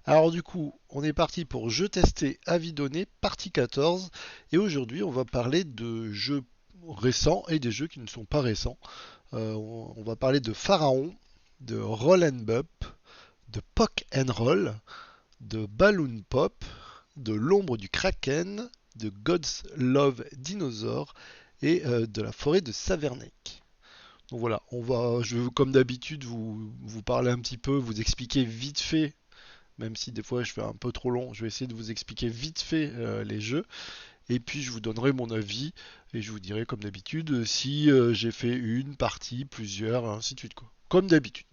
Alors du coup, on est parti pour jeu testé, avis donné, partie 14. Et aujourd'hui, on va parler de jeux récents et des jeux qui ne sont pas récents. On va parler de Pharaon, de Roll and Bump, de Pock and Roll, de Balloon Pop, de L'ombre du Kraken, de God's Love Dinosaur et de la forêt de Savernake. Donc voilà, je vais comme d'habitude vous parler un petit peu, vous expliquer vite fait, même si des fois je fais un peu trop long, je vais essayer de vous expliquer vite fait les jeux, et puis je vous donnerai mon avis, et je vous dirai comme d'habitude si j'ai fait une partie, plusieurs, ainsi de suite quoi. Comme d'habitude.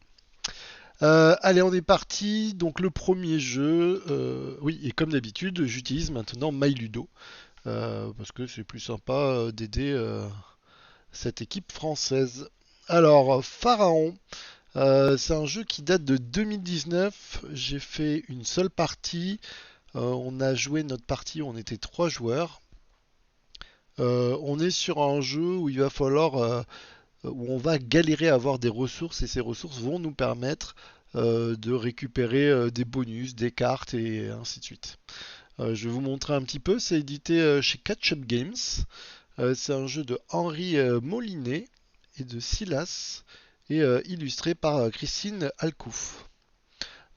Allez, on est parti. Donc le premier jeu, oui, et comme d'habitude, j'utilise maintenant MyLudo, parce que c'est plus sympa d'aider cette équipe française. Alors, Pharaon, c'est un jeu qui date de 2019. J'ai fait une seule partie. On a joué notre partie, on était trois joueurs. On est sur un jeu où il va falloir, où on va galérer à avoir des ressources et ces ressources vont nous permettre de récupérer des bonus, des cartes et ainsi de suite. Je vais vous montrer un petit peu. C'est édité chez Catch Up Games. C'est un jeu de Henri Molinet et de Silas et illustré par Christine Alcouf.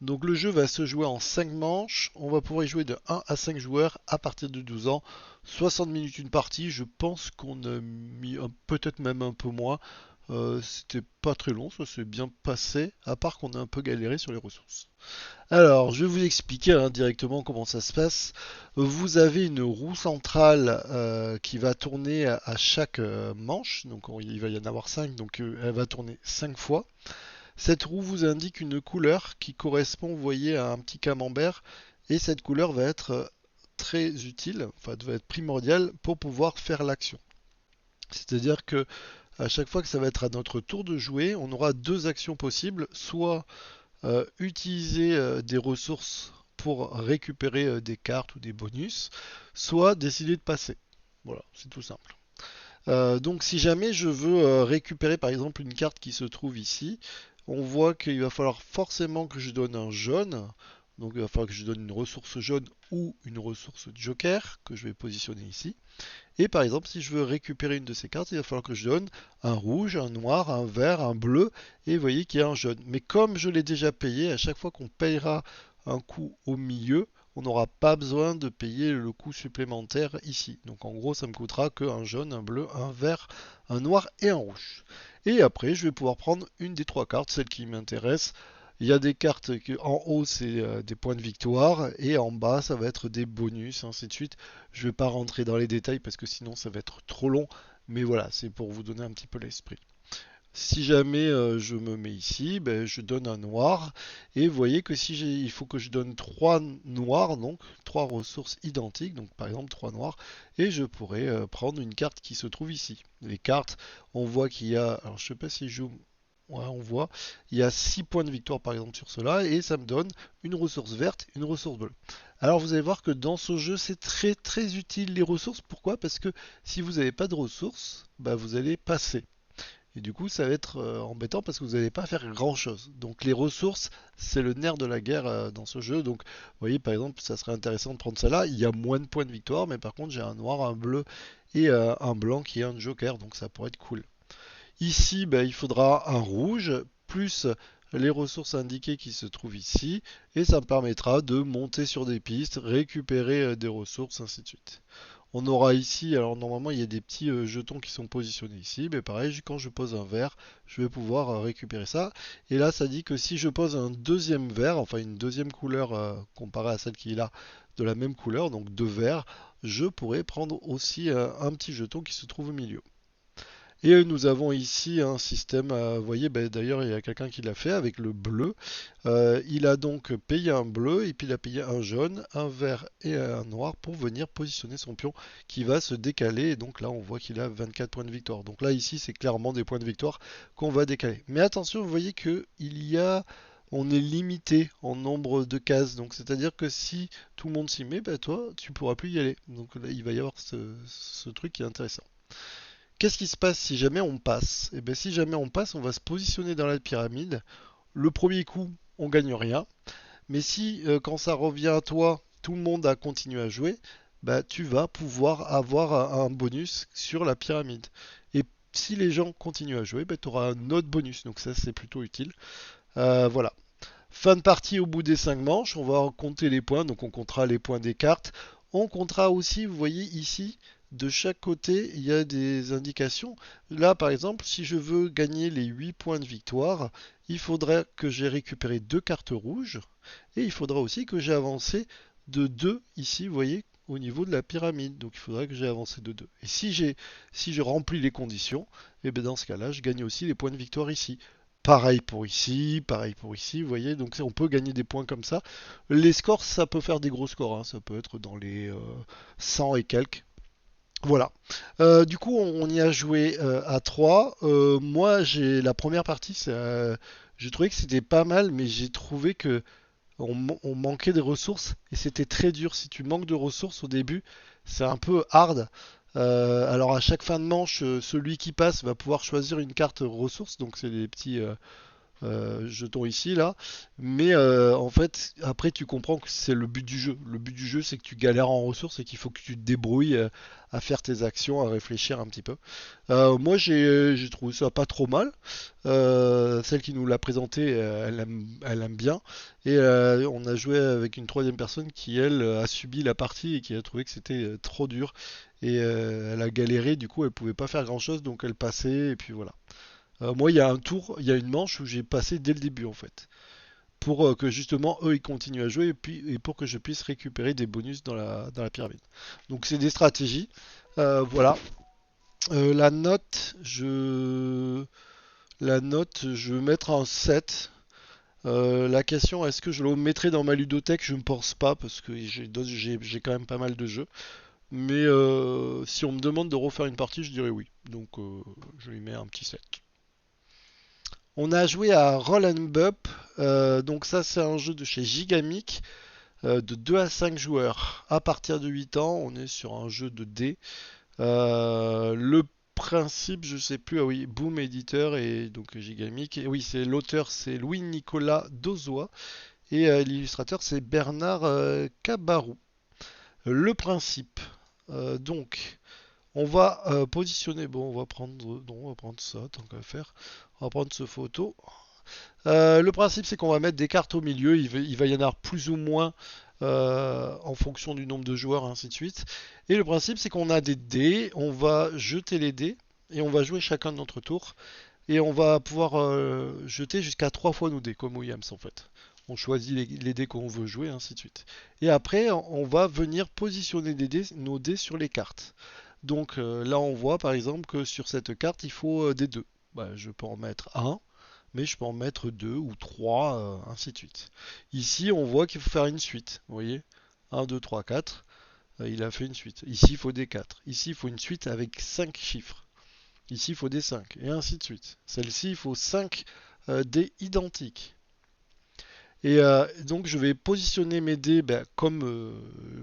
Donc le jeu va se jouer en 5 manches. On va pouvoir y jouer de 1 à 5 joueurs à partir de 12 ans. 60 minutes une partie. Je pense qu'on a mis peut-être même un peu moins. C'était pas très long, ça s'est bien passé, à part qu'on a un peu galéré sur les ressources. Alors, je vais vous expliquer directement comment ça se passe. Vous avez une roue centrale qui va tourner à chaque manche. Donc, il va y en avoir 5, donc elle va tourner 5 fois. Cette roue vous indique une couleur qui correspond, vous voyez, à un petit camembert. Et cette couleur va être très utile, enfin, va être primordiale pour pouvoir faire l'action. C'est-à-dire que à chaque fois que ça va être à notre tour de jouer, on aura deux actions possibles, soit utiliser des ressources pour récupérer des cartes ou des bonus, soit décider de passer. Voilà, c'est tout simple. Donc si jamais je veux récupérer par exemple une carte qui se trouve ici, on voit qu'il va falloir forcément que je donne un jaune. Donc il va falloir que je donne une ressource jaune ou une ressource joker que je vais positionner ici. Et par exemple, si je veux récupérer une de ces cartes, il va falloir que je donne un rouge, un noir, un vert, un bleu, et vous voyez qu'il y a un jaune. Mais comme je l'ai déjà payé, à chaque fois qu'on payera un coût au milieu, on n'aura pas besoin de payer le coût supplémentaire ici. Donc en gros, ça me coûtera qu'un jaune, un bleu, un vert, un noir et un rouge. Et après, je vais pouvoir prendre une des trois cartes, celle qui m'intéresse. Il y a des cartes qui, en haut, c'est des points de victoire, et en bas, ça va être des bonus, ainsi de suite. Je ne vais pas rentrer dans les détails parce que sinon ça va être trop long, mais voilà, c'est pour vous donner un petit peu l'esprit. Si jamais je me mets ici, ben, je donne un noir, et vous voyez que si il faut que je donne trois noirs, donc trois ressources identiques, donc par exemple trois noirs, et je pourrais prendre une carte qui se trouve ici. Les cartes, on voit qu'il y a, alors je sais pas si je joue. Ouais, on voit, il y a 6 points de victoire par exemple sur cela et ça me donne une ressource verte, une ressource bleue. Alors vous allez voir que dans ce jeu c'est très très utile les ressources. Pourquoi? Parce que si vous n'avez pas de ressources, bah, vous allez passer. Et du coup ça va être embêtant parce que vous n'allez pas faire grand chose. Donc les ressources c'est le nerf de la guerre dans ce jeu. Donc vous voyez par exemple ça serait intéressant de prendre ça là. Il y a moins de points de victoire mais par contre j'ai un noir, un bleu et un blanc qui est un joker. Donc ça pourrait être cool. Ici, ben, il faudra un rouge plus les ressources indiquées qui se trouvent ici et ça me permettra de monter sur des pistes, récupérer des ressources, ainsi de suite. On aura ici, alors normalement il y a des petits jetons qui sont positionnés ici, mais pareil, quand je pose un vert, je vais pouvoir récupérer ça. Et là, ça dit que si je pose un deuxième vert, enfin une deuxième couleur comparée à celle qui est là, de la même couleur, donc deux verts, je pourrais prendre aussi un petit jeton qui se trouve au milieu. Et nous avons ici un système, vous voyez, ben, d'ailleurs il y a quelqu'un qui l'a fait avec le bleu. Il a donc payé un bleu et puis il a payé un jaune, un vert et un noir pour venir positionner son pion qui va se décaler. Et donc là on voit qu'il a 24 points de victoire. Donc là ici c'est clairement des points de victoire qu'on va décaler. Mais attention, vous voyez que on est limité en nombre de cases. Donc c'est-à-dire que si tout le monde s'y met, ben, toi tu pourras plus y aller. Donc là il va y avoir ce truc qui est intéressant. Qu'est-ce qui se passe si jamais on passe? Et bien si jamais on passe, on va se positionner dans la pyramide. Le premier coup, on gagne rien. Mais si quand ça revient à toi, tout le monde a continué à jouer, bah, tu vas pouvoir avoir un bonus sur la pyramide. Et si les gens continuent à jouer, bah, tu auras un autre bonus. Donc ça, c'est plutôt utile. Voilà. Fin de partie au bout des 5 manches, on va compter les points, donc on comptera les points des cartes. On comptera aussi, vous voyez ici, de chaque côté, il y a des indications. Là, par exemple, si je veux gagner les 8 points de victoire, il faudrait que j'ai récupéré 2 cartes rouges, et il faudra aussi que j'ai avancé de 2 ici, vous voyez, au niveau de la pyramide. Donc il faudrait que j'ai avancé de 2. Et si je remplis les conditions, et bien dans ce cas-là, je gagne aussi les points de victoire ici. Pareil pour ici, vous voyez, donc on peut gagner des points comme ça. Les scores, ça peut faire des gros scores, hein, ça peut être dans les 100 et quelques. Voilà. Du coup, on y a joué à 3. Moi, j'ai la première partie, j'ai trouvé que c'était pas mal, mais j'ai trouvé que on manquait de ressources et c'était très dur. Si tu manques de ressources au début, c'est un peu hard. Alors à chaque fin de manche, celui qui passe va pouvoir choisir une carte ressources, donc c'est des petits jetons ici là. Mais en fait, après tu comprends que c'est le but du jeu. Le but du jeu, c'est que tu galères en ressources et qu'il faut que tu te débrouilles à faire tes actions, à réfléchir un petit peu. Moi, j'ai trouvé ça pas trop mal. Celle qui nous l'a présenté, elle aime bien. Et on a joué avec une troisième personne qui, elle, a subi la partie et qui a trouvé que c'était trop dur. Et elle a galéré, du coup, elle pouvait pas faire grand-chose, donc elle passait, et puis voilà. Moi, il y a un tour, il y a une manche où j'ai passé dès le début, en fait. Pour que justement, eux, ils continuent à jouer, et pour que je puisse récupérer des bonus dans la pyramide. Donc, c'est des stratégies. Voilà. La note, je vais mettre un 7. La question, est-ce que je le mettrai dans ma ludothèque? Je ne pense pas, parce que j'ai quand même pas mal de jeux. Mais si on me demande de refaire une partie, je dirais oui. Donc je lui mets un petit 7. On a joué à Roll and Bump. Donc ça, c'est un jeu de chez Gigamic, de 2 à 5 joueurs. À partir de 8 ans, on est sur un jeu de dés. Le principe, je sais plus, ah oui, Boom Editeur et donc Gigamic. Et oui, c'est l'auteur, c'est Louis-Nicolas Dozois et l'illustrateur, c'est Bernard Cabarou. Le principe, donc, on va positionner, bon, on va prendre ça, tant qu'à faire. On va prendre ce photo. Le principe, c'est qu'on va mettre des cartes au milieu. Il va y en avoir plus ou moins en fonction du nombre de joueurs, ainsi de suite. Et le principe, c'est qu'on a des dés. On va jeter les dés et on va jouer chacun de notre tour. Et on va pouvoir jeter jusqu'à 3 fois nos dés, comme Williams en fait. On choisit les dés qu'on veut jouer, ainsi de suite. Et après, on va venir positionner nos dés sur les cartes. Donc là, on voit par exemple que sur cette carte, il faut des 2. Bah, je peux en mettre un, mais je peux en mettre 2 ou 3, ainsi de suite. Ici, on voit qu'il faut faire une suite. Vous voyez, un, 2, 3, 4. Il a fait une suite. Ici, il faut des 4. Ici, il faut une suite avec 5 chiffres. Ici, il faut des 5. Et ainsi de suite. Celle-ci, il faut 5 dés identiques. Et donc je vais positionner mes dés ben, comme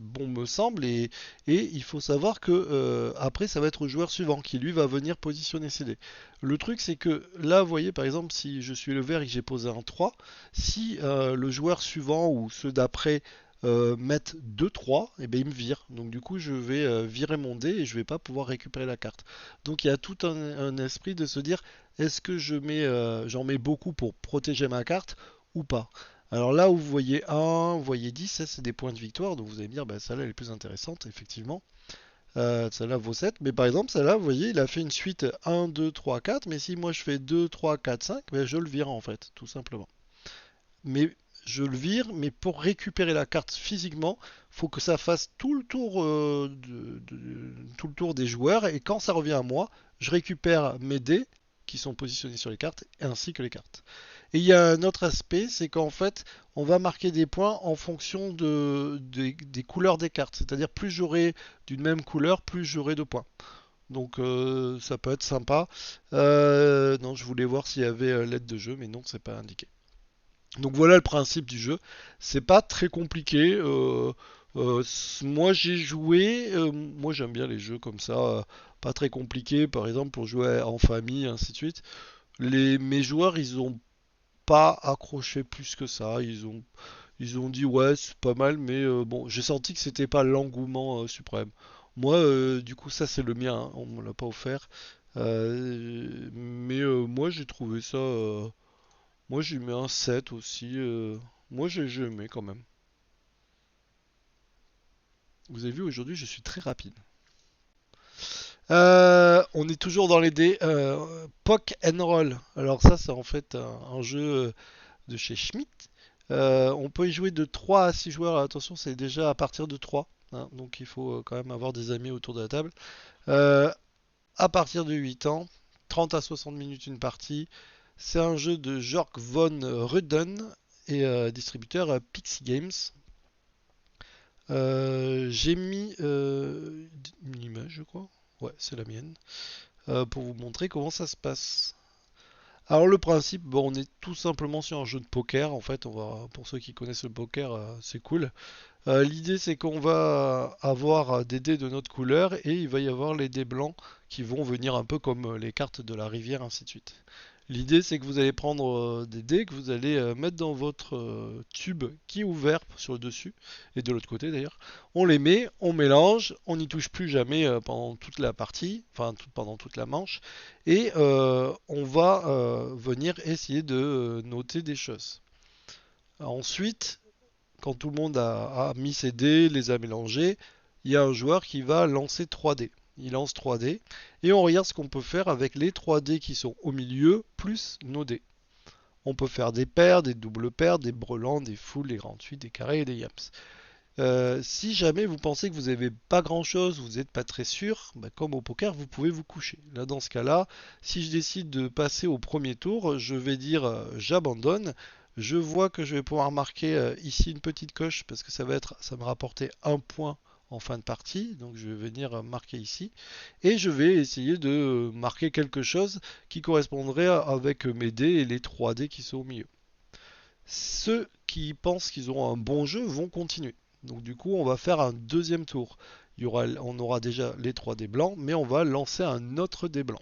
bon me semble et il faut savoir que après ça va être au joueur suivant qui lui va venir positionner ses dés. Le truc c'est que là vous voyez par exemple si je suis le vert et que j'ai posé un 3, si le joueur suivant ou ceux d'après mettent 2-3, et ben il me vire. Donc du coup je vais virer mon dé et je vais pas pouvoir récupérer la carte. Donc il y a tout un esprit de se dire est-ce que j'en mets beaucoup pour protéger ma carte ou pas. Alors là où vous voyez 1, vous voyez 10, ça c'est des points de victoire, donc vous allez me dire, bah, celle-là elle est plus intéressante, effectivement. Celle-là vaut 7, mais par exemple, celle-là, vous voyez, il a fait une suite 1, 2, 3, 4, mais si moi je fais 2, 3, 4, 5, ben, je le vire en fait, tout simplement. Mais je le vire, mais pour récupérer la carte physiquement, faut que ça fasse tout le tour, tout le tour des joueurs, et quand ça revient à moi, je récupère mes dés qui sont positionnés sur les cartes, ainsi que les cartes. Et il y a un autre aspect, c'est qu'en fait, on va marquer des points en fonction des couleurs des cartes. C'est-à-dire, plus j'aurai d'une même couleur, plus j'aurai de points. Donc ça peut être sympa. Non, je voulais voir s'il y avait l'aide de jeu, mais non, c'est pas indiqué. Donc voilà le principe du jeu. C'est pas très compliqué. Moi j'ai joué. Moi j'aime bien les jeux comme ça, pas très compliqués. Par exemple pour jouer en famille, ainsi de suite. Mes joueurs ils ont pas accroché plus que ça. Ils ont dit ouais, c'est pas mal, mais bon, j'ai senti que c'était pas l'engouement suprême. Moi, du coup, ça c'est le mien, hein, on me l'a pas offert. Mais moi j'ai trouvé ça. Moi j'ai mis un 7 aussi. Moi j'ai aimé quand même. Vous avez vu, aujourd'hui je suis très rapide. On est toujours dans les dés. Pock and Roll. Alors ça c'est en fait un jeu de chez Schmidt. On peut y jouer de 3 à 6 joueurs. Attention, c'est déjà à partir de 3, hein, donc il faut quand même avoir des amis autour de la table. Euh, à partir de 8 ans, 30 à 60 minutes une partie. C'est un jeu de Jörg von Rudden et distributeur Pixie Games. J'ai mis une image, je crois. Ouais, c'est la mienne. Pour vous montrer comment ça se passe. Alors le principe, bon, on est tout simplement sur un jeu de poker. En fait, pour ceux qui connaissent le poker, c'est cool. L'idée, c'est qu'on va avoir des dés de notre couleur et il va y avoir les dés blancs qui vont venir un peu comme les cartes de la rivière, ainsi de suite. L'idée, c'est que vous allez prendre des dés que vous allez mettre dans votre tube qui est ouvert sur le dessus et de l'autre côté d'ailleurs. On les met, on mélange, on n'y touche plus jamais pendant toute la partie, enfin pendant toute la manche, et on va venir essayer de noter des choses. Ensuite, quand tout le monde a mis ses dés, les a mélangés, il y a un joueur qui va lancer 3 dés. Il lance 3 dés et on regarde ce qu'on peut faire avec les 3 dés qui sont au milieu plus nos dés. On peut faire des paires, des doubles paires, des brelans, des foules, des 48, des carrés et des yams. Si jamais vous pensez que vous n'avez pas grand chose, vous n'êtes pas très sûr, bah, comme au poker, vous pouvez vous coucher. Là, dans ce cas-là, si je décide de passer au premier tour, je vais dire j'abandonne. Je vois que je vais pouvoir marquer ici une petite coche parce que ça me rapporter un point en fin de partie. Donc je vais venir marquer ici et je vais essayer de marquer quelque chose qui correspondrait avec mes dés et les 3 dés qui sont au milieu. Ceux qui pensent qu'ils auront un bon jeu vont continuer. Donc du coup, on va faire un deuxième tour. On aura déjà les 3 dés blancs, mais on va lancer un autre dé blanc.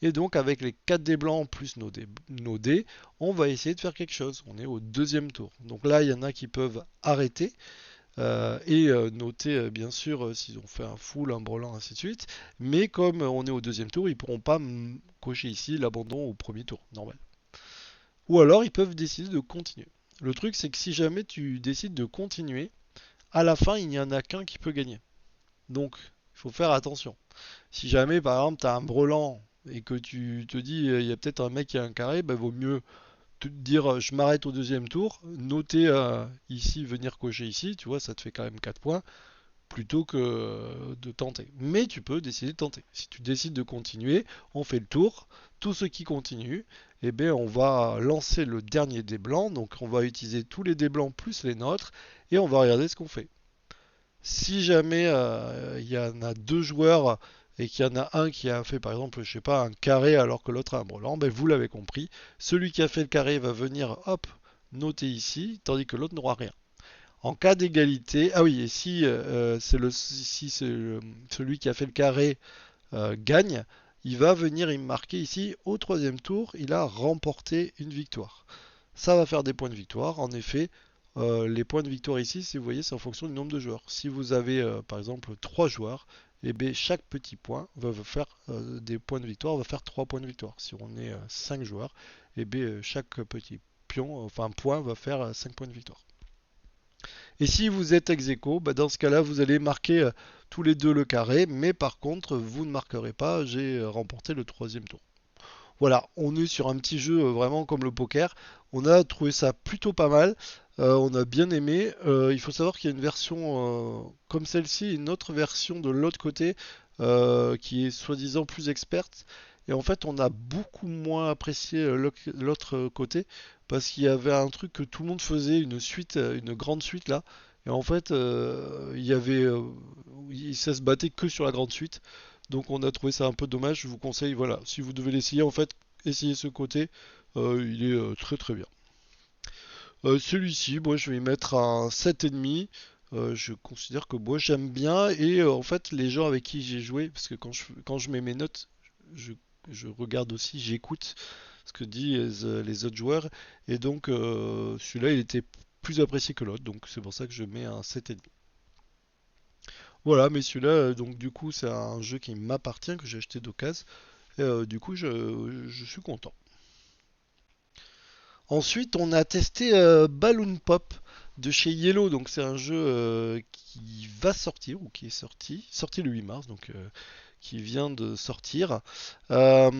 Et donc avec les 4 dés blancs plus nos dés, on va essayer de faire quelque chose. On est au deuxième tour. Donc là, il y en a qui peuvent arrêter et noter bien sûr s'ils ont fait un full, un brelan, ainsi de suite. Mais comme on est au deuxième tour, ils ne pourront pas cocher ici l'abandon au premier tour, normal. Ou alors ils peuvent décider de continuer. Le truc, c'est que si jamais tu décides de continuer, à la fin, il n'y en a qu'un qui peut gagner. Donc, il faut faire attention. Si jamais, par exemple, tu as un brelan et que tu te dis, il y a peut-être un mec qui a un carré, bah, vaut mieux te dire, je m'arrête au deuxième tour, noter ici, venir cocher ici, tu vois, ça te fait quand même 4 points, plutôt que de tenter. Mais tu peux décider de tenter. Si tu décides de continuer, on fait le tour. Tous ceux qui continuent, eh bien, on va lancer le dernier dé blanc. Donc on va utiliser tous les dés blancs plus les nôtres et on va regarder ce qu'on fait. Si jamais il y en a deux joueurs et qu'il y en a un qui a fait par exemple, je sais pas, un carré alors que l'autre a un brelan, ben vous l'avez compris, celui qui a fait le carré va venir, hop, noter ici, tandis que l'autre n'aura rien. En cas d'égalité, ah oui, et si celui qui a fait le carré gagne, il va venir y marquer ici au troisième tour, il a remporté une victoire. Ça va faire des points de victoire. En effet, les points de victoire ici, si vous voyez, c'est en fonction du nombre de joueurs. Si vous avez par exemple 3 joueurs, et bien, chaque petit point va vous faire des points de victoire, va faire 3 points de victoire. Si on est 5 joueurs, et bien, chaque petit point va faire 5 points de victoire. Et si vous êtes ex aequo, bah dans ce cas-là, vous allez marquer tous les deux le carré, mais par contre, vous ne marquerez pas, j'ai remporté le troisième tour. Voilà, on est sur un petit jeu vraiment comme le poker. On a trouvé ça plutôt pas mal. On a bien aimé. Il faut savoir qu'il y a une version comme celle-ci, et une autre version de l'autre côté qui est soi-disant plus experte. Et en fait, on a beaucoup moins apprécié l'autre côté parce qu'il y avait un truc que tout le monde faisait, une suite, une grande suite là. Et en fait, ça se battait que sur la grande suite. Donc on a trouvé ça un peu dommage. Je vous conseille, voilà, si vous devez l'essayer, en fait, essayez ce côté. Il est très très bien. Celui-ci, moi je vais y mettre un 7,5. Je considère que moi j'aime bien et en fait les gens avec qui j'ai joué, parce que quand je mets mes notes, je, je regarde aussi, j'écoute ce que disent les autres joueurs et donc celui-là il était plus apprécié que l'autre, donc c'est pour ça que je mets un 7,5. Voilà, mais celui-là, donc du coup, c'est un jeu qui m'appartient, que j'ai acheté d'occasion, et du coup, je suis content. Ensuite, on a testé Balloon Pop de chez Yellow, donc c'est un jeu qui va sortir, ou qui est sorti le 8 mars, donc qui vient de sortir. Un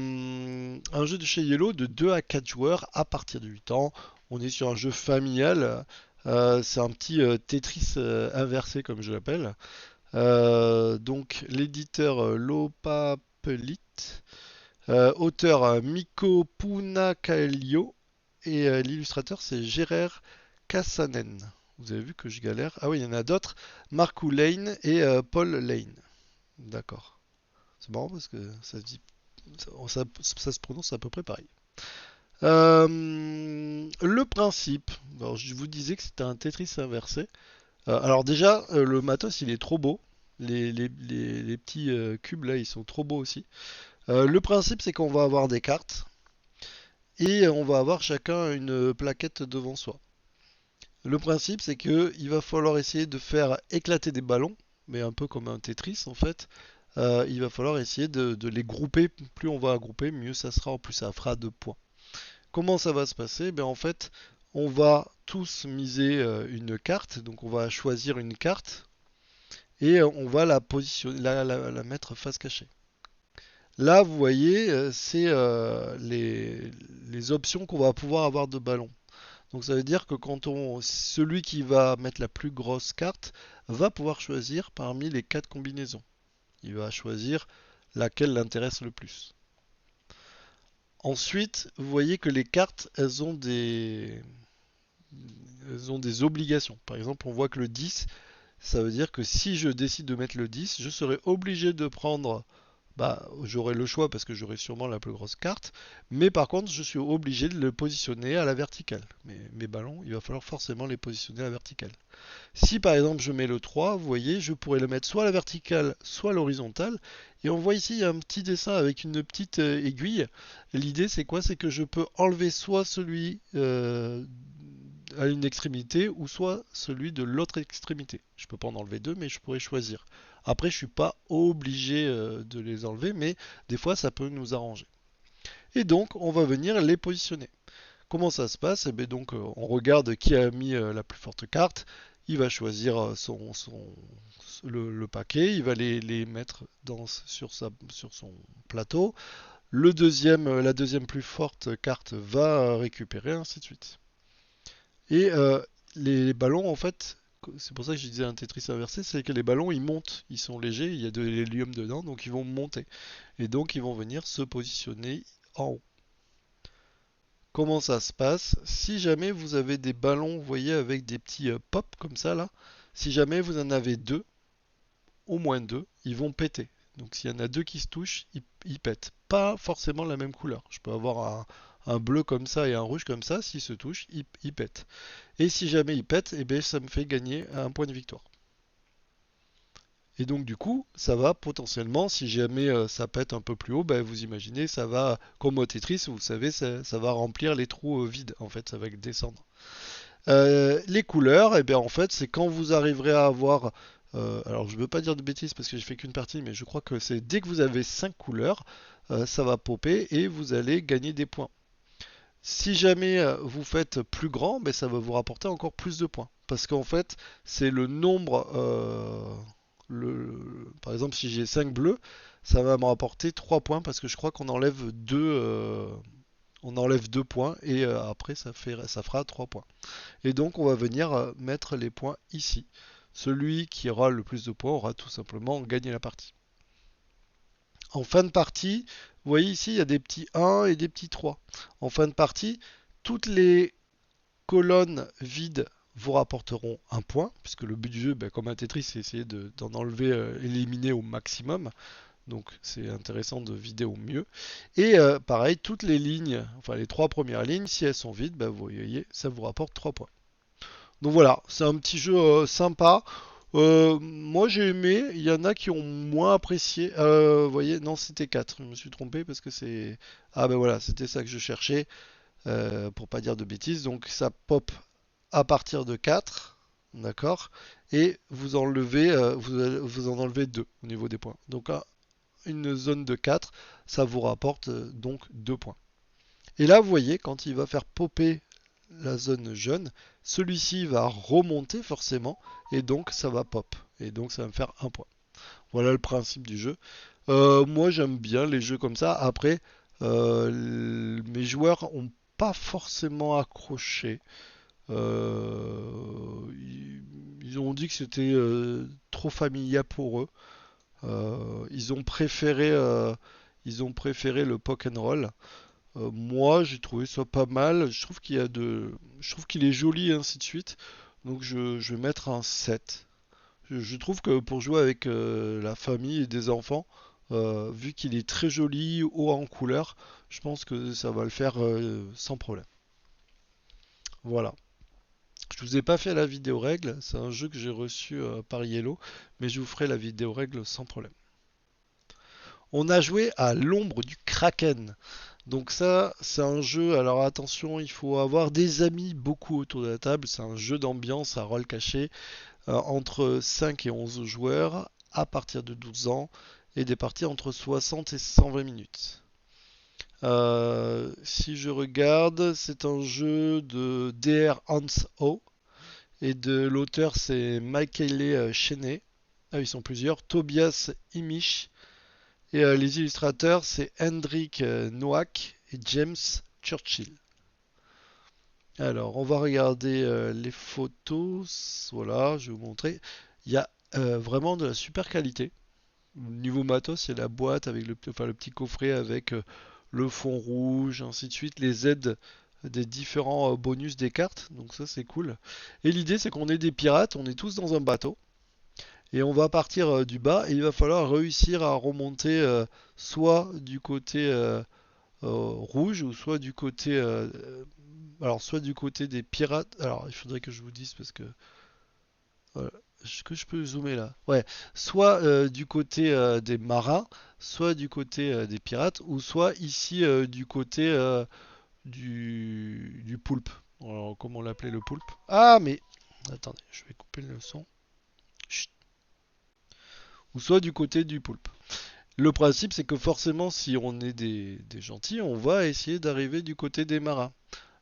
jeu de chez Yellow de 2 à 4 joueurs à partir de 8 ans. On est sur un jeu familial. C'est un petit Tetris inversé, comme je l'appelle. Donc l'éditeur Lopapelit, auteur Mikko Punnakaelio et l'illustrateur c'est Gérard Kassanen. Vous avez vu que je galère. Ah oui, il y en a d'autres. Markou Lane et Paul Lane. D'accord. C'est marrant parce que ça se dit, ça se prononce à peu près pareil. Le principe, alors je vous disais que c'était un Tetris inversé. Alors déjà, le matos il est trop beau. Les petits cubes là, ils sont trop beaux aussi. Le principe, c'est qu'on va avoir des cartes et on va avoir chacun une plaquette devant soi. Le principe, c'est que il va falloir essayer de faire éclater des ballons, mais un peu comme un Tetris en fait. Il va falloir essayer de les grouper. Plus on va grouper, mieux ça sera. En plus, ça fera 2 points. Comment ça va se passer? Ben, en fait, on va tous miser une carte. Donc, on va choisir une carte et on va la positionner, la mettre face cachée. Là, vous voyez, c'est les options qu'on va pouvoir avoir de ballon. Donc ça veut dire que celui qui va mettre la plus grosse carte va pouvoir choisir parmi les 4 combinaisons. Il va choisir laquelle l'intéresse le plus. Ensuite, vous voyez que les cartes, elles ont des obligations. Par exemple, on voit que le 10, ça veut dire que si je décide de mettre le 10, je serai obligé de prendre, bah, j'aurai le choix parce que j'aurai sûrement la plus grosse carte, mais par contre, je suis obligé de le positionner à la verticale. Mes ballons, il va falloir forcément les positionner à la verticale. Si par exemple je mets le 3, vous voyez, je pourrais le mettre soit à la verticale, soit à l'horizontale. Et on voit ici, il y a un petit dessin avec une petite aiguille. L'idée, c'est quoi? C'est que je peux enlever soit celui à une extrémité ou soit celui de l'autre extrémité. Je peux pas en enlever deux, mais je pourrais choisir. Après, je suis pas obligé de les enlever, mais des fois, ça peut nous arranger. Et donc, on va venir les positionner. Comment ça se passe? Eh bien, donc, on regarde qui a mis la plus forte carte. Il va choisir le paquet, il va les mettre sur son plateau. La deuxième plus forte carte va récupérer, ainsi de suite. Et les ballons, en fait, c'est pour ça que je disais un Tetris inversé, c'est que les ballons, ils montent, ils sont légers, il y a de l'hélium dedans, donc ils vont monter. Et donc, ils vont venir se positionner en haut. Comment ça se passe? Si jamais vous avez des ballons, vous voyez, avec des petits pops comme ça là, si jamais vous en avez deux, au moins deux, ils vont péter. Donc s'il y en a deux qui se touchent, ils pètent. Pas forcément la même couleur. Je peux avoir un bleu comme ça et un rouge comme ça, s'ils se touchent, ils pètent. Et si jamais ils pètent, eh bien, ça me fait gagner un point de victoire. Et donc du coup, ça va potentiellement, si jamais ça pète un peu plus haut, ben, vous imaginez, ça va, comme au Tetris, vous savez, ça va remplir les trous vides, en fait, ça va descendre. Les couleurs, et bien en fait, c'est quand vous arriverez à avoir, alors je ne veux pas dire de bêtises parce que j'ai fait qu'une partie, mais je crois que c'est dès que vous avez 5 couleurs, ça va popper et vous allez gagner des points. Si jamais vous faites plus grand, ben, ça va vous rapporter encore plus de points. Parce qu'en fait, c'est le nombre. Par exemple, si j'ai 5 bleus, ça va me rapporter 3 points parce que je crois qu'on enlève 2 points et après ça fera 3 points. Et donc on va venir mettre les points ici. Celui qui aura le plus de points aura tout simplement gagné la partie. En fin de partie, vous voyez ici, il y a des petits 1 et des petits 3. En fin de partie, toutes les colonnes vides vous rapporteront un point, puisque le but du jeu, ben, comme un Tetris, c'est essayer d'en enlever, éliminer au maximum. Donc c'est intéressant de vider au mieux. Et pareil, toutes les lignes, enfin les 3 premières lignes, si elles sont vides, ben, vous voyez, ça vous rapporte 3 points. Donc voilà, c'est un petit jeu sympa. Moi j'ai aimé, il y en a qui ont moins apprécié. Vous voyez, non c'était 4. Je me suis trompé parce que c'est... Ah ben voilà, c'était ça que je cherchais, pour pas dire de bêtises. Donc ça pop à partir de 4, d'accord? Et vous enlevez, vous en enlevez 2 au niveau des points. Donc une zone de 4, ça vous rapporte donc 2 points. Et là, vous voyez, quand il va faire popper la zone jaune, celui-ci va remonter forcément, et donc ça va pop. Et donc ça va me faire un point. Voilà le principe du jeu. Moi j'aime bien les jeux comme ça. Après, mes joueurs ont pas forcément accroché. Ils ont dit que c'était trop familial pour eux. Ils ont préféré le poke and roll. Moi, j'ai trouvé ça pas mal. Je trouve qu'il est joli et ainsi de suite. Donc, je vais mettre un 7. Je trouve que pour jouer avec la famille et des enfants, vu qu'il est très joli, haut en couleur, je pense que ça va le faire sans problème. Voilà. Je vous ai pas fait la vidéo règle. C'est un jeu que j'ai reçu par Yellow, mais je vous ferai la vidéo règle sans problème. On a joué à l'ombre du Kraken. Donc ça, c'est un jeu, alors attention, il faut avoir des amis beaucoup autour de la table. C'est un jeu d'ambiance à rôle caché entre 5 et 11 joueurs à partir de 12 ans et des parties entre 60 et 120 minutes. Si je regarde, c'est un jeu de DR Hans Ho et de l'auteur c'est Michael Cheney. Ah, ils sont plusieurs. Tobias Imish. Et les illustrateurs, c'est Hendrik Noack et James Churchill. Alors, on va regarder les photos. Voilà, je vais vous montrer. Il y a vraiment de la super qualité. Niveau matos, il y a la boîte avec le petit coffret avec le fond rouge, ainsi de suite, les aides des différents bonus des cartes. Donc ça, c'est cool. Et l'idée, c'est qu'on est des pirates, on est tous dans un bateau. Et on va partir du bas et il va falloir réussir à remonter soit du côté rouge ou soit du côté alors soit du côté des pirates. Alors il faudrait que je vous dise parce que voilà. Est-ce que je peux zoomer là? Ouais, soit du côté des marins, soit du côté des pirates, ou soit ici du côté du poulpe. Alors, comment on l'appelait le poulpe? Ah, mais attendez, je vais couper le son. Chut. Ou soit du côté du poulpe. Le principe, c'est que forcément, si on est des gentils, on va essayer d'arriver du côté des marins.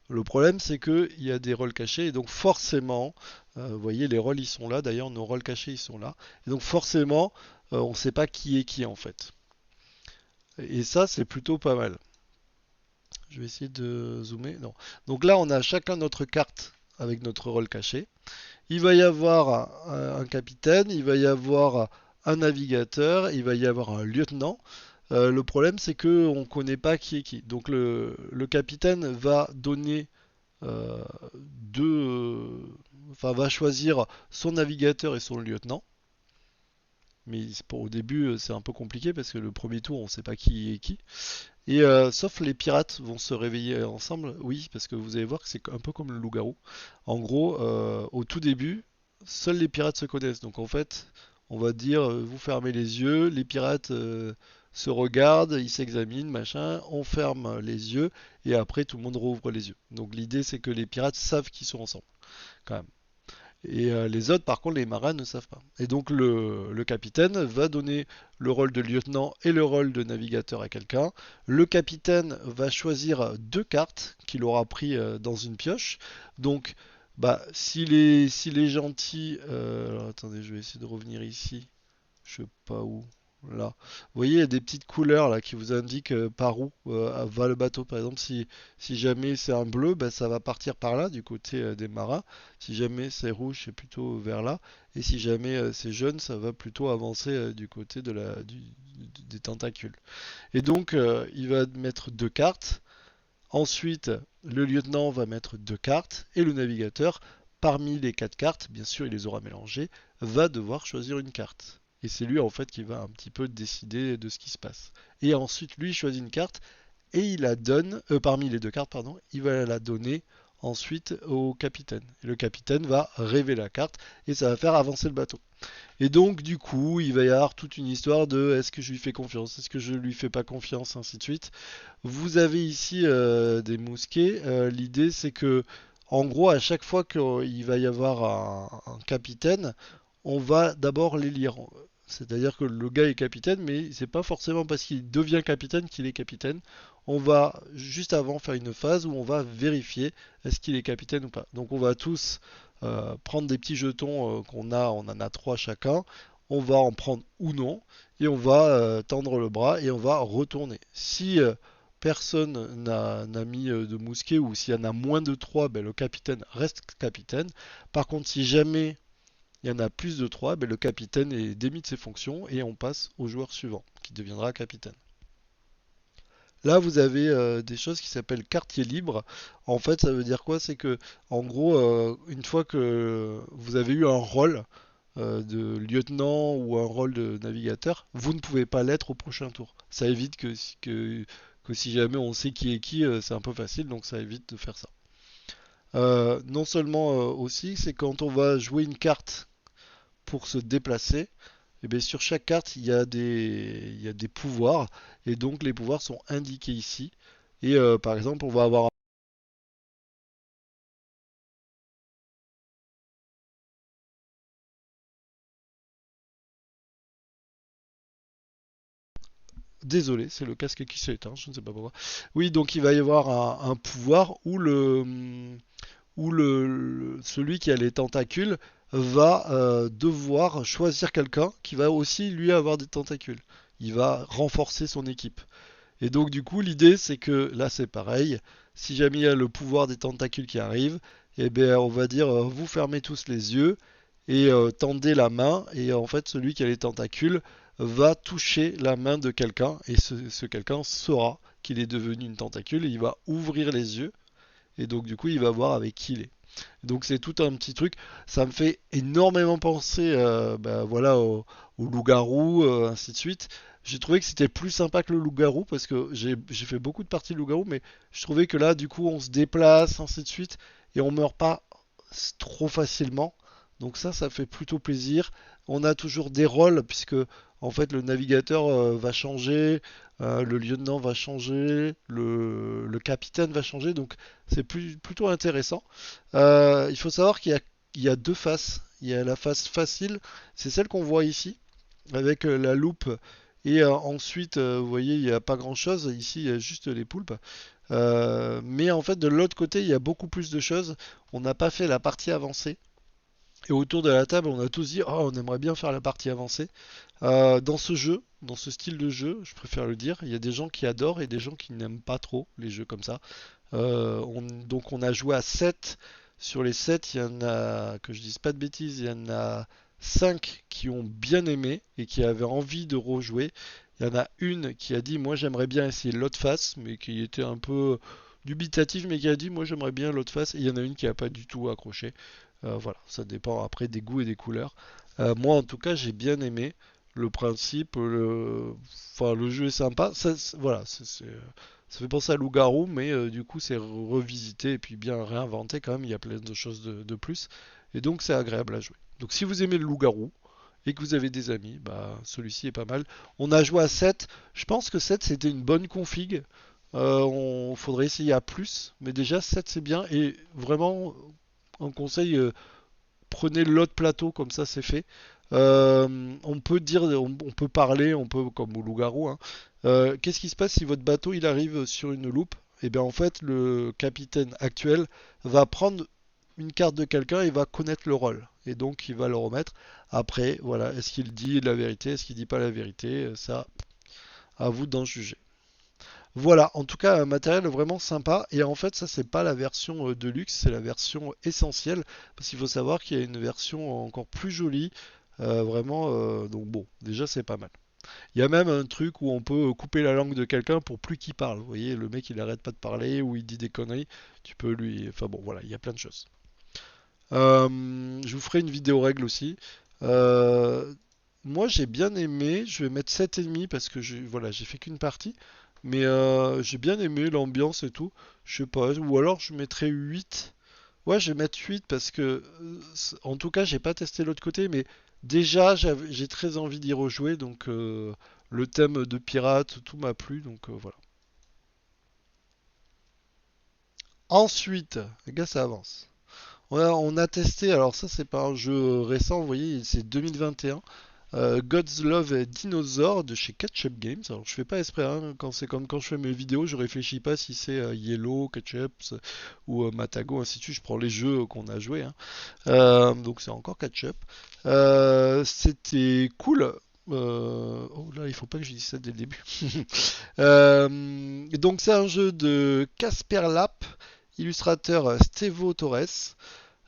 Le problème, c'est qu'il y a des rôles cachés, et donc forcément, vous voyez, les rôles, ils sont là, d'ailleurs, nos rôles cachés, ils sont là. Et donc forcément, on ne sait pas qui est qui, en fait. Et ça, c'est plutôt pas mal. Je vais essayer de zoomer. Non. Donc là, on a chacun notre carte avec notre rôle caché. Il va y avoir un capitaine, il va y avoir un navigateur, il va y avoir un lieutenant. Le problème, c'est que on ne connaît pas qui est qui. Donc le capitaine va donner deux, enfin va choisir son navigateur et son lieutenant. Mais au début, c'est un peu compliqué parce que le premier tour, on ne sait pas qui est qui. Et sauf les pirates vont se réveiller ensemble, oui, parce que vous allez voir que c'est un peu comme le loup-garou. En gros, au tout début, seuls les pirates se connaissent. Donc en fait, on va dire, vous fermez les yeux, les pirates se regardent, ils s'examinent, machin, on ferme les yeux, et après tout le monde rouvre les yeux. Donc l'idée c'est que les pirates savent qu'ils sont ensemble, quand même. Et les autres, par contre, les marins ne savent pas. Et donc le capitaine va donner le rôle de lieutenant et le rôle de navigateur à quelqu'un. Le capitaine va choisir deux cartes qu'il aura pris dans une pioche. Donc, bah, s'il est gentil, alors, attendez, je vais essayer de revenir ici. Je sais pas où. Là. Vous voyez, il y a des petites couleurs là qui vous indiquent par où va le bateau. Par exemple, si jamais c'est un bleu, ben, ça va partir par là, du côté des marins. Si jamais c'est rouge, c'est plutôt vers là. Et si jamais c'est jaune, ça va plutôt avancer du côté des tentacules. Et donc, il va mettre deux cartes. Ensuite, le lieutenant va mettre deux cartes. Et le navigateur, parmi les quatre cartes, bien sûr, il les aura mélangées, va devoir choisir une carte. Et c'est lui en fait qui va un petit peu décider de ce qui se passe. Et ensuite, lui il choisit une carte et il la donne, parmi les deux cartes, pardon, il va la donner ensuite au capitaine. Et le capitaine va rêver la carte et ça va faire avancer le bateau. Et donc, du coup, il va y avoir toute une histoire de est-ce que je lui fais confiance, est-ce que je lui fais pas confiance, ainsi de suite. Vous avez ici des mousquets. L'idée, c'est que En gros, à chaque fois qu'il va y avoir un capitaine, on va d'abord les lire. C'est-à-dire que le gars est capitaine, mais c'est pas forcément parce qu'il devient capitaine qu'il est capitaine. On va juste avant faire une phase où on va vérifier est-ce qu'il est capitaine ou pas. Donc on va tous prendre des petits jetons qu'on a, on en a trois chacun. On va en prendre ou non, et on va tendre le bras et on va retourner. Si personne n'a mis de mousquet ou s'il y en a moins de 3, ben, le capitaine reste capitaine. Par contre, si jamais il y en a plus de 3, ben, le capitaine est démis de ses fonctions et on passe au joueur suivant qui deviendra capitaine. Là, vous avez des choses qui s'appellent quartier libre. En fait, ça veut dire quoi? C'est que, en gros, une fois que vous avez eu un rôle de lieutenant ou un rôle de navigateur, vous ne pouvez pas l'être au prochain tour. Ça évite que si jamais on sait qui est qui, c'est un peu facile, donc ça évite de faire ça. Non seulement aussi, c'est quand on va jouer une carte pour se déplacer, et bien sur chaque carte, il y a des pouvoirs, et donc les pouvoirs sont indiqués ici. Et par exemple, on va avoir Désolé, c'est le casque qui s'est éteint, je ne sais pas pourquoi. Oui, donc il va y avoir un pouvoir où celui qui a les tentacules va devoir choisir quelqu'un qui va aussi lui avoir des tentacules. Il va renforcer son équipe. Et donc du coup, l'idée c'est que là c'est pareil. Si jamais il y a le pouvoir des tentacules qui arrive, eh bien on va dire vous fermez tous les yeux et tendez la main et en fait celui qui a les tentacules va toucher la main de quelqu'un et ce quelqu'un saura qu'il est devenu une tentacule et il va ouvrir les yeux et donc du coup il va voir avec qui il est. Donc c'est tout un petit truc. Ça me fait énormément penser voilà, au loup-garou, ainsi de suite. J'ai trouvé que c'était plus sympa que le loup-garou parce que j'ai fait beaucoup de parties de loup-garou, mais je trouvais que là, du coup, on se déplace, ainsi de suite, et on meurt pas trop facilement. Donc ça fait plutôt plaisir. On a toujours des rôles puisque en fait le navigateur va changer, le lieutenant va changer, le capitaine va changer. Donc c'est plutôt intéressant. Il faut savoir il y a deux faces. Il y a la face facile, c'est celle qu'on voit ici, avec la loupe. Et ensuite, vous voyez, il n'y a pas grand-chose. Ici, il y a juste les poulpes. Mais en fait, de l'autre côté, il y a beaucoup plus de choses. On n'a pas fait la partie avancée. Et autour de la table, on a tous dit, oh, on aimerait bien faire la partie avancée. Dans ce jeu, dans ce style de jeu, je préfère le dire, il y a des gens qui adorent et des gens qui n'aiment pas trop les jeux comme ça. Donc on a joué à 7. Sur les 7, il y en a, que je dise pas de bêtises, il y en a 5 qui ont bien aimé et qui avaient envie de rejouer. Il y en a une qui a dit moi j'aimerais bien essayer l'autre face, mais qui était un peu dubitative, mais qui a dit moi j'aimerais bien l'autre face. Et il y en a une qui a pas du tout accroché. Voilà, ça dépend après des goûts et des couleurs. Moi en tout cas j'ai bien aimé le principe, enfin le jeu est sympa. Voilà, ça fait penser à Loup-garou, mais du coup c'est revisité et puis bien réinventé quand même. Il y a plein de choses de plus. Et donc c'est agréable à jouer. Donc si vous aimez le Loup-garou et que vous avez des amis, bah celui-ci est pas mal. On a joué à 7. Je pense que 7 c'était une bonne config. On faudrait essayer à plus, mais déjà 7 c'est bien. Et vraiment, un conseil, prenez l'autre plateau, comme ça c'est fait. On peut dire, on peut parler, on peut, comme au loup-garou, hein. Qu'est-ce qui se passe si votre bateau il arrive sur une loupe? Et bien en fait, le capitaine actuel va prendre une carte de quelqu'un et va connaître le rôle. Et donc il va le remettre. Après, voilà, est-ce qu'il dit la vérité, est-ce qu'il dit pas la vérité? Ça, à vous d'en juger. Voilà, en tout cas, un matériel vraiment sympa. Et en fait, ça, c'est pas la version de luxe, c'est la version essentielle. Parce qu'il faut savoir qu'il y a une version encore plus jolie. Vraiment, donc bon, déjà, c'est pas mal. Il y a même un truc où on peut couper la langue de quelqu'un pour plus qu'il parle. Vous voyez, le mec, il arrête pas de parler ou il dit des conneries. Tu peux lui. Enfin bon, voilà, il y a plein de choses. Je vous ferai une vidéo règle aussi. Euh, Moi j'ai bien aimé, je vais mettre 7,5 parce que voilà, j'ai fait qu'une partie, mais j'ai bien aimé l'ambiance et tout. Je sais pas, ou alors je mettrais 8. Ouais, je vais mettre 8 parce que en tout cas, j'ai pas testé l'autre côté, mais déjà j'ai très envie d'y rejouer, donc le thème de pirate, tout m'a plu, donc voilà. Ensuite, les gars, ça avance. On a testé, alors ça c'est pas un jeu récent, vous voyez, c'est 2021. God's Love Dinosaur de chez Ketchup Games. Alors je fais pas exprès, hein, quand c'est comme quand je fais mes vidéos, je réfléchis pas si c'est Yellow, Ketchup ou Matago, ainsi de suite. Je prends les jeux qu'on a joués, hein. Donc c'est encore Ketchup. C'était cool. Oh là, il faut pas que je dise ça dès le début. Donc c'est un jeu de Casper Lap, illustrateur Stevo Torres.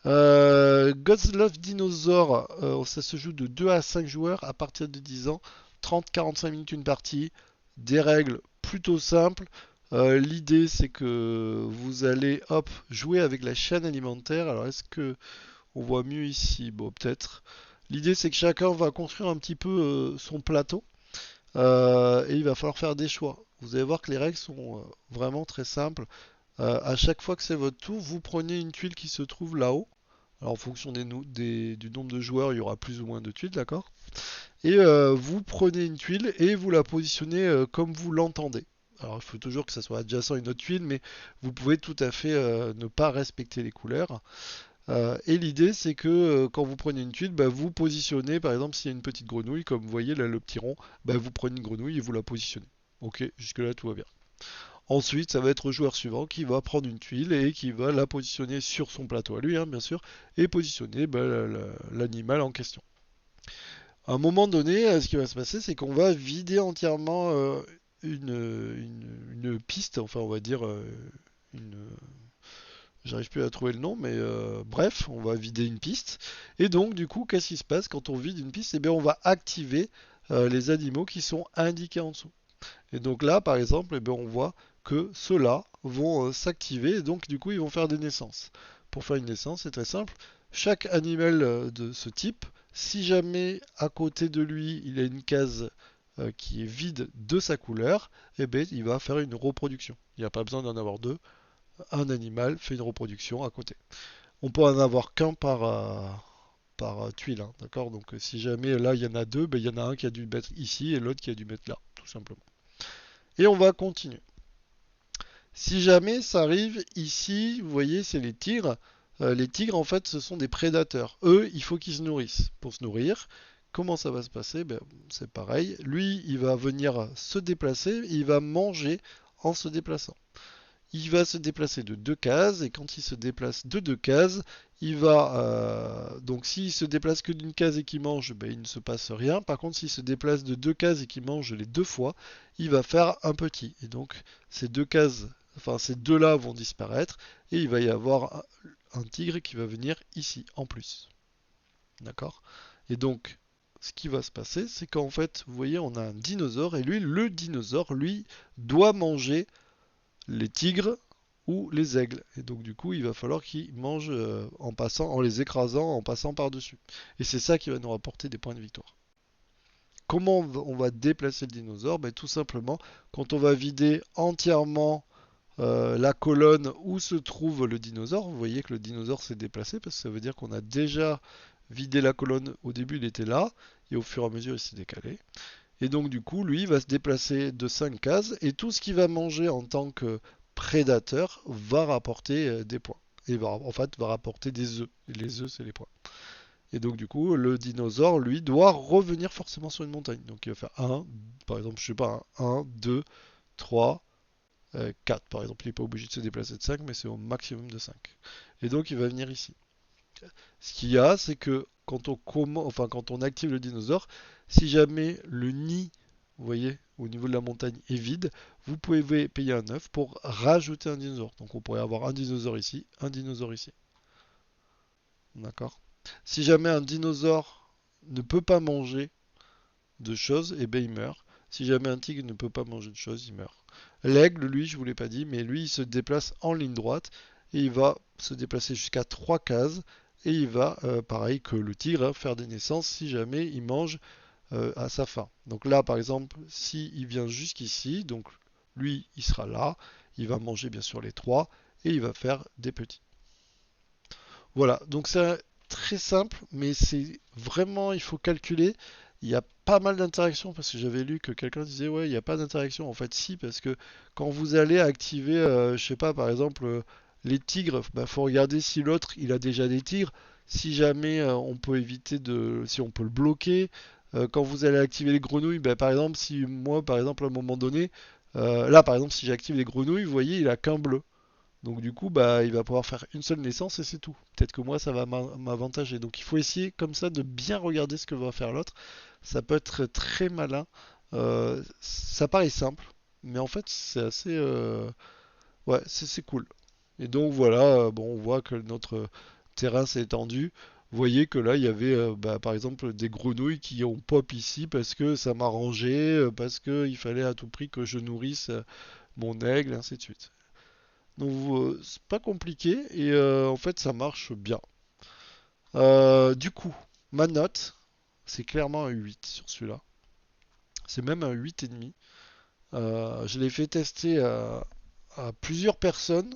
God's Love Dinosaur, ça se joue de 2 à 5 joueurs à partir de 10 ans, 30-45 minutes une partie, des règles plutôt simples. L'idée c'est que vous allez hop jouer avec la chaîne alimentaire. Alors est-ce que on voit mieux ici? Bon, peut-être. L'idée c'est que chacun va construire un petit peu son plateau et il va falloir faire des choix. Vous allez voir que les règles sont vraiment très simples. À chaque fois que c'est votre tour, vous prenez une tuile qui se trouve là-haut. Alors en fonction du nombre de joueurs, il y aura plus ou moins de tuiles, d'accord? Et vous prenez une tuile et vous la positionnez comme vous l'entendez. Alors il faut toujours que ça soit adjacent à une autre tuile, mais vous pouvez tout à fait ne pas respecter les couleurs. Et l'idée c'est que quand vous prenez une tuile, bah, vous positionnez, par exemple s'il y a une petite grenouille, comme vous voyez là le petit rond, bah, vous prenez une grenouille et vous la positionnez. Ok, jusque là tout va bien. Ensuite, ça va être le joueur suivant qui va prendre une tuile et qui va la positionner sur son plateau à lui, hein, bien sûr, et positionner bah, l'animal en question. À un moment donné, ce qui va se passer, c'est qu'on va vider entièrement une piste, enfin on va dire une... J'arrive plus à trouver le nom, mais bref, on va vider une piste. Et donc, du coup, qu'est-ce qui se passe quand on vide une piste? Eh bien, on va activer les animaux qui sont indiqués en dessous. Et donc là, par exemple, eh bien, on voit que ceux-là vont s'activer et donc du coup ils vont faire des naissances. Pour faire une naissance, c'est très simple. Chaque animal de ce type, si jamais à côté de lui il a une case qui est vide de sa couleur, eh bien, il va faire une reproduction. Il n'y a pas besoin d'en avoir deux. Un animal fait une reproduction à côté. On peut en avoir qu'un par tuile, hein, d'accord? Donc si jamais là il y en a deux, ben, il y en a un qui a dû mettre ici et l'autre qui a dû mettre là, tout simplement. Et on va continuer. Si jamais ça arrive ici, vous voyez, c'est les tigres. Les tigres, en fait, ce sont des prédateurs. Eux, il faut qu'ils se nourrissent. Pour se nourrir, comment ça va se passer? Ben, c'est pareil. Lui, il va venir se déplacer, il va manger en se déplaçant. Il va se déplacer de deux cases, et quand il se déplace de deux cases, il va... donc s'il se déplace que d'une case et qu'il mange, ben, il ne se passe rien. Par contre, s'il se déplace de deux cases et qu'il mange les deux fois, il va faire un petit. Et donc ces deux cases, enfin ces deux-là vont disparaître, et il va y avoir un tigre qui va venir ici, en plus. D'accord? Et donc, ce qui va se passer, c'est qu'en fait, vous voyez, on a un dinosaure, et lui, le dinosaure, lui, doit manger les tigres ou les aigles. Et donc du coup, il va falloir qu'ils mangent en passant, en les écrasant, en passant par-dessus. Et c'est ça qui va nous rapporter des points de victoire. Comment on va déplacer le dinosaure? Ben, tout simplement, quand on va vider entièrement la colonne où se trouve le dinosaure, vous voyez que le dinosaure s'est déplacé parce que ça veut dire qu'on a déjà vidé la colonne. Au début, il était là et au fur et à mesure, il s'est décalé. Et donc du coup, lui, il va se déplacer de 5 cases et tout ce qu'il va manger en tant que prédateur va rapporter des points. Et va, en fait, va rapporter des œufs. Et les œufs, c'est les points. Et donc du coup, le dinosaure, lui, doit revenir forcément sur une montagne. Donc il va faire un, par exemple, je sais pas, 1, 2, 3, 4. Par exemple, il n'est pas obligé de se déplacer de 5, mais c'est au maximum de 5. Et donc il va venir ici. Ce qu'il y a, c'est que quand on active le dinosaure, si jamais le nid, vous voyez, au niveau de la montagne est vide, vous pouvez payer un œuf pour rajouter un dinosaure. Donc on pourrait avoir un dinosaure ici, un dinosaure ici. D'accord? Si jamais un dinosaure ne peut pas manger de choses, eh bien il meurt. Si jamais un tigre ne peut pas manger de choses, il meurt. L'aigle, lui, je vous l'ai pas dit, mais lui, il se déplace en ligne droite et il va se déplacer jusqu'à 3 cases et il va, pareil que le tigre, hein, faire des naissances si jamais il mange à sa faim. Donc là, par exemple, si il vient jusqu'ici, donc lui, il sera là, il va manger bien sûr les 3 et il va faire des petits. Voilà, donc c'est très simple, mais c'est vraiment, il faut calculer. Il y a pas mal d'interactions parce que j'avais lu que quelqu'un disait ouais, il n'y a pas d'interaction. En fait, si, parce que quand vous allez activer, je sais pas, par exemple, Les tigres, bah, faut regarder si l'autre il a déjà des tigres. Si jamais on peut éviter de, si on peut le bloquer. Quand vous allez activer les grenouilles, bah, par exemple, si moi, par exemple, à un moment donné, là, par exemple, si j'active les grenouilles, vous voyez, il a qu'un bleu. Donc du coup, bah, il va pouvoir faire une seule naissance et c'est tout. Peut-être que moi, ça va m'avantager. Donc il faut essayer comme ça de bien regarder ce que va faire l'autre. Ça peut être très malin. Ça paraît simple, mais en fait, c'est assez, ouais, c'est cool. Et donc voilà, bon, on voit que notre terrain s'est étendu. Vous voyez que là, il y avait bah, par exemple des grenouilles qui ont pop ici parce que ça m'arrangeait, parce qu'il fallait à tout prix que je nourrisse mon aigle, ainsi de suite. Donc c'est pas compliqué et en fait ça marche bien. Du coup, ma note, c'est clairement un 8 sur celui-là. C'est même un 8,5. Je l'ai fait tester à plusieurs personnes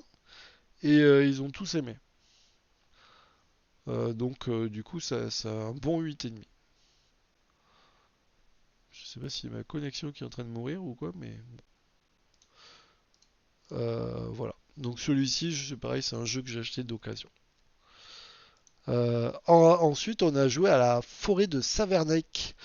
et ils ont tous aimé. Donc du coup ça a un bon 8,5. Je sais pas si ma connexion qui est en train de mourir ou quoi, mais voilà. Donc celui-ci, je sais pareil, c'est un jeu que j'ai acheté d'occasion. Ensuite, on a joué à la forêt de Savernake.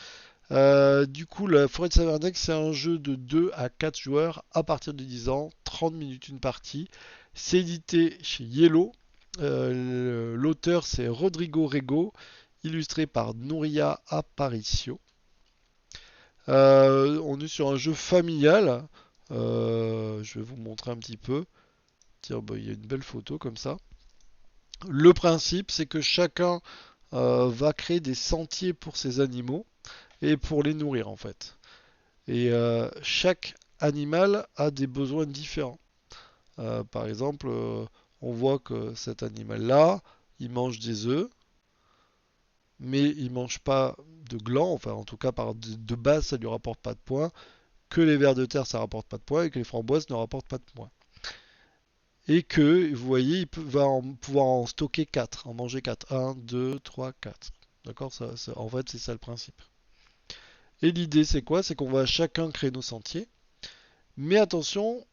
Du coup, la forêt de Savernake, c'est un jeu de 2 à 4 joueurs à partir de 10 ans, 30 minutes une partie. C'est édité chez Yellow. L'auteur, c'est Rodrigo Rego, illustré par Nouria Aparicio. On est sur un jeu familial. Je vais vous montrer un petit peu. Tiens, bah, il y a une belle photo comme ça. Le principe, c'est que chacun va créer des sentiers pour ses animaux et pour les nourrir en fait. Et chaque animal a des besoins différents. Par exemple, on voit que cet animal-là, il mange des œufs, mais il mange pas de glands. Enfin, en tout cas, de base, ça lui rapporte pas de points. Que les vers de terre, ça rapporte pas de points, et que les framboises ne rapportent pas de points. Et que, vous voyez, va pouvoir en stocker 4, en manger 4. 1, 2, 3, 4. D'accord, en fait, c'est ça le principe. Et l'idée, c'est quoi? C'est qu'on va chacun créer nos sentiers. Mais attention,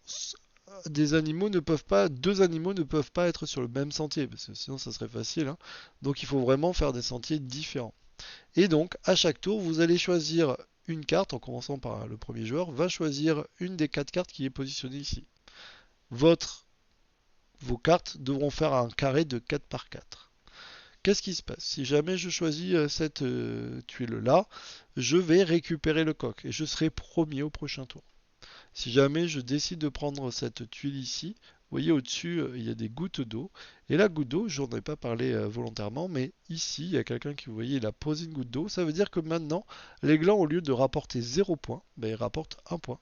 deux animaux ne peuvent pas être sur le même sentier, parce que sinon ça serait facile, hein. Donc il faut vraiment faire des sentiers différents. Et donc, à chaque tour, vous allez choisir une carte, en commençant par le premier joueur, va choisir une des 4 cartes qui est positionnée ici. Vos cartes devront faire un carré de 4 par 4. Qu'est-ce qui se passe? Si jamais je choisis cette tuile-là, je vais récupérer le coq et je serai premier au prochain tour. Si jamais je décide de prendre cette tuile ici, vous voyez au-dessus, il y a des gouttes d'eau. Et la goutte d'eau, je n'en ai pas parlé volontairement, mais ici, il y a quelqu'un qui, vous voyez, il a posé une goutte d'eau. Ça veut dire que maintenant, les glands, au lieu de rapporter 0 point, ben, ils rapportent 1 point.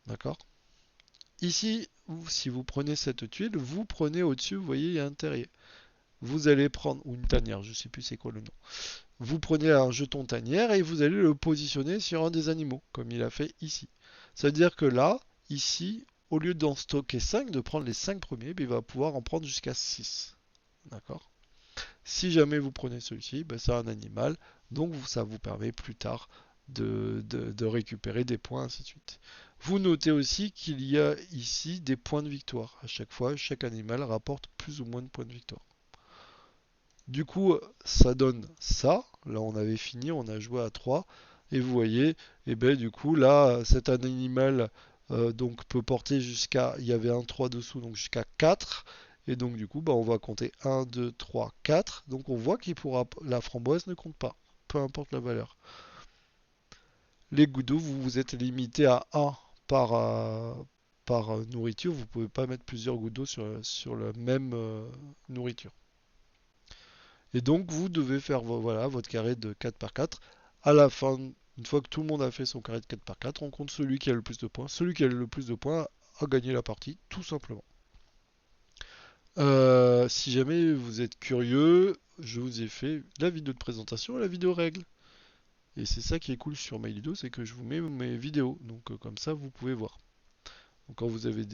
D'accord? Ici, si vous prenez cette tuile, vous prenez au-dessus, vous voyez, il y a un terrier. Vous allez prendre, ou une tanière, je ne sais plus c'est quoi le nom. Vous prenez un jeton tanière et vous allez le positionner sur un des animaux, comme il a fait ici. Ça veut dire que là, ici, au lieu d'en stocker 5, de prendre les 5 premiers, ben, il va pouvoir en prendre jusqu'à 6. D'accord? Si jamais vous prenez celui-ci, ben, c'est un animal, donc ça vous permet plus tard de récupérer des points, ainsi de suite. Vous notez aussi qu'il y a ici des points de victoire. À chaque fois, chaque animal rapporte plus ou moins de points de victoire. Du coup, ça donne ça. Là, on avait fini, on a joué à 3. Et vous voyez, et ben du coup, là, cet animal donc peut porter jusqu'à. Il y avait un 3 dessous, donc jusqu'à 4. Et donc, du coup, bah, on va compter 1, 2, 3, 4. Donc, on voit qu'il pourra. La framboise ne compte pas, peu importe la valeur. Les gouttes d'eau, vous vous êtes limité à 1 par nourriture. Vous ne pouvez pas mettre plusieurs gouttes d'eau sur la même nourriture. Et donc vous devez faire voilà, votre carré de 4 par 4. À la fin, une fois que tout le monde a fait son carré de 4 par 4, on compte celui qui a le plus de points. Celui qui a le plus de points a gagné la partie, tout simplement. Si jamais vous êtes curieux, je vous ai fait la vidéo de présentation et la vidéo règle. Et c'est ça qui est cool sur MyLido, c'est que je vous mets mes vidéos. Donc comme ça, vous pouvez voir. Donc quand vous avez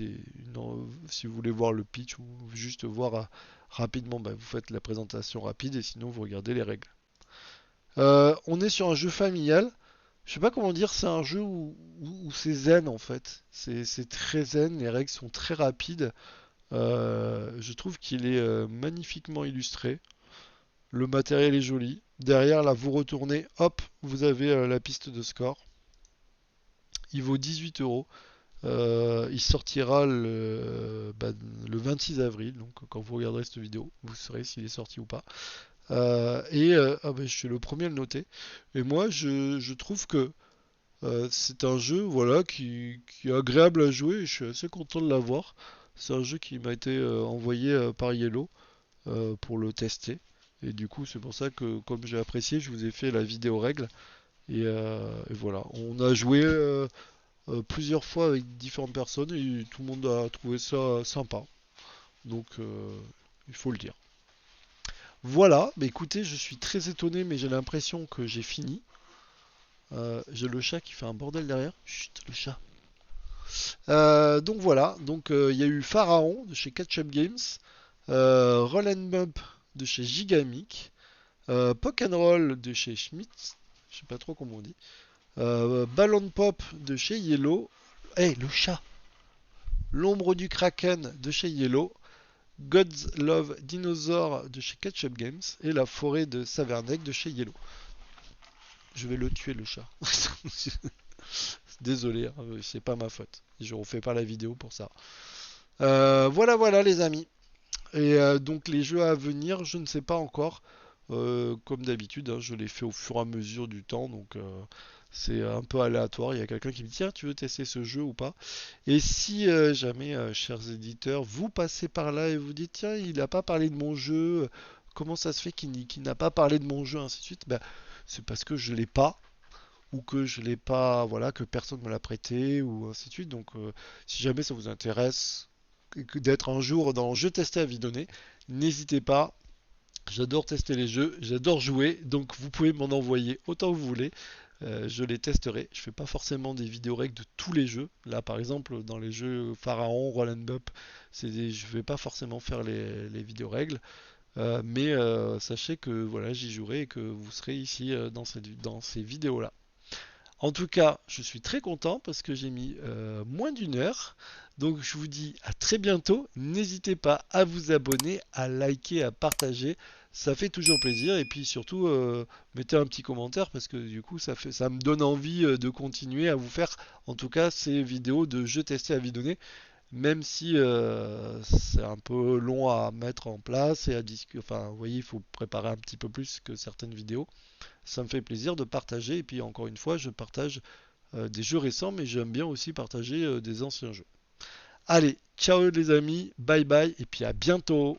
si vous voulez voir le pitch ou juste voir rapidement, bah, vous faites la présentation rapide et sinon vous regardez les règles. On est sur un jeu familial. Je sais pas comment dire, c'est un jeu où c'est zen en fait. C'est très zen, les règles sont très rapides. Je trouve qu'il est magnifiquement illustré. Le matériel est joli. Derrière, là, vous retournez, hop, vous avez la piste de score. Il vaut 18 euros. Il sortira le 26 avril. Donc, quand vous regarderez cette vidéo, vous saurez s'il est sorti ou pas. Je suis le premier à le noter. Et moi, je trouve que c'est un jeu, voilà, qui est agréable à jouer. Et je suis assez content de l'avoir. C'est un jeu qui m'a été envoyé par Yellow pour le tester. Et du coup, c'est pour ça que, comme j'ai apprécié, je vous ai fait la vidéo règle. Et voilà, on a joué plusieurs fois avec différentes personnes et tout le monde a trouvé ça sympa. Donc, il faut le dire. Voilà, bah écoutez, je suis très étonné, mais j'ai l'impression que j'ai fini. J'ai le chat qui fait un bordel derrière. Chut, le chat. Donc voilà, donc il y a eu Pharaon de chez Ketchup Games, Roll and Bump de chez Gigamic, Roll de chez Schmitz, je sais pas trop comment on dit, Ballon Pop de chez Yellow, le chat, L'ombre du Kraken de chez Yellow, God's Love Dinosaur de chez Ketchup Games et La forêt de Savernake de chez Yellow. Je vais le tuer le chat. Désolé, hein, c'est pas ma faute. Je refais pas la vidéo pour ça. Voilà les amis. Donc les jeux à venir, je ne sais pas encore. Comme d'habitude, hein, je les fais au fur et à mesure du temps, donc c'est un peu aléatoire. Il y a quelqu'un qui me dit tiens, tu veux tester ce jeu ou pas? Et si jamais, chers éditeurs, vous passez par là et vous dites tiens, il n'a pas parlé de mon jeu, comment ça se fait qu'il n'a pas parlé de mon jeu, ainsi de suite, ben, c'est parce que je l'ai pas ou que je l'ai pas, voilà, que personne me l'a prêté ou ainsi de suite. Donc si jamais ça vous intéresse d'être un jour dans Je testais à vie donnée, n'hésitez pas. J'adore tester les jeux, j'adore jouer, donc vous pouvez m'en envoyer autant que vous voulez. Je les testerai. Je fais pas forcément des vidéos règles de tous les jeux. Là, par exemple, dans les jeux Pharaon, Roll and Up, je vais pas forcément faire les vidéos règles. Mais sachez que voilà, j'y jouerai et que vous serez ici dans ces vidéos-là. En tout cas, je suis très content parce que j'ai mis moins d'une heure. Donc je vous dis à très bientôt. N'hésitez pas à vous abonner, à liker, à partager. Ça fait toujours plaisir. Et puis surtout, mettez un petit commentaire parce que du coup, ça me donne envie de continuer à vous faire en tout cas ces vidéos de jeux testés à vie donnée. Même si c'est un peu long à mettre en place et à discuter. Enfin, vous voyez, il faut préparer un petit peu plus que certaines vidéos. Ça me fait plaisir de partager. Et puis encore une fois, je partage des jeux récents, mais j'aime bien aussi partager des anciens jeux. Allez, ciao les amis, bye bye, et puis à bientôt.